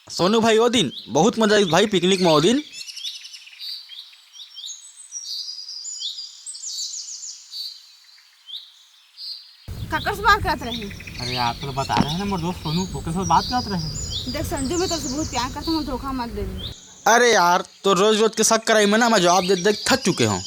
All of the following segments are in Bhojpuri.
सोनू भाई ओ दिन बहुत मजा आई भाई पिकनिक में ओ दिन। काकर से बात करते रहे। अरे यार तो बता रहे हैं ना, मेरे दोस्त सोनू के साथ बात करते रहे। देख संजू में तो बहुत प्यार करता हूँ, धोखा मत दे। अरे यार तो रोज रोज के शक कराई में ना मैं जवाब दे दे थक चुके हूँ।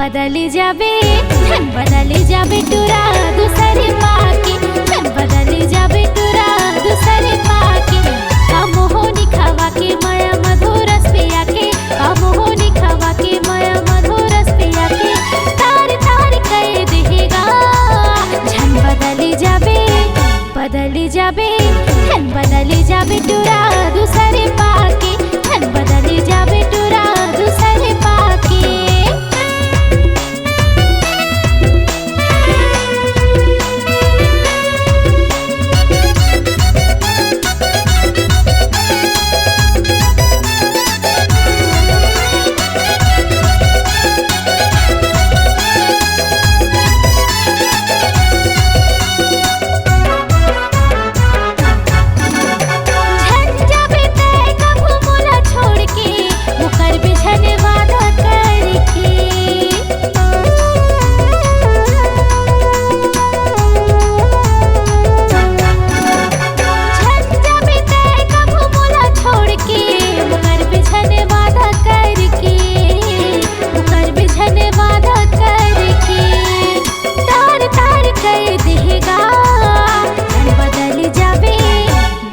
बदली जाबे धन बदली जाबे टूरा दूसरे पाके, धन बदली जाबे टूरा दूसरे पाके। काम होनी खावा के माया मधुरस पिया के, काम होनी खावा के माया मधुरस पिया के। तार तार कह देगा धन बदली जाबे धन बदली जाबे टूरा दूसरे पाके, धन बदली जाबे टूरा दूसरे पाके।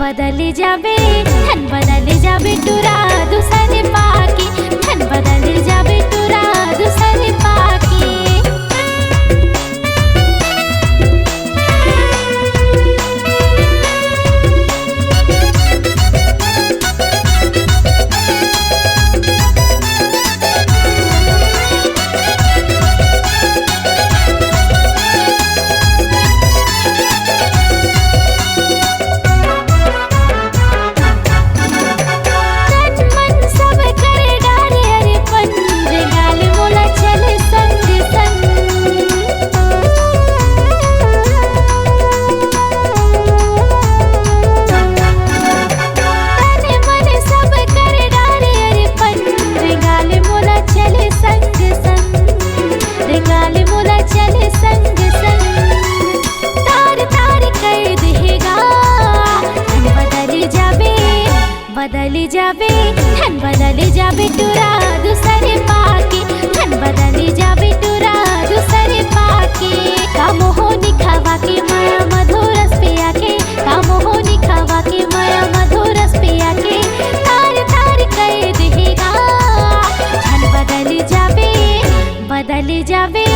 बदली जाबे धन बदली जाबे टूरा दूसरे पाके, धन बदली जाबे टूरा दूसरे पाके। बदली जाबे धन बदली जाबे टूरा दूसरे पाके, धन बदली जाबे टूरा दूसरे पाके। काम होनी खावा के माया मधुरस पिया के, काम होनी खावा के माया मधुरस पिया के। तार तार कह देगा धन बदली जाबे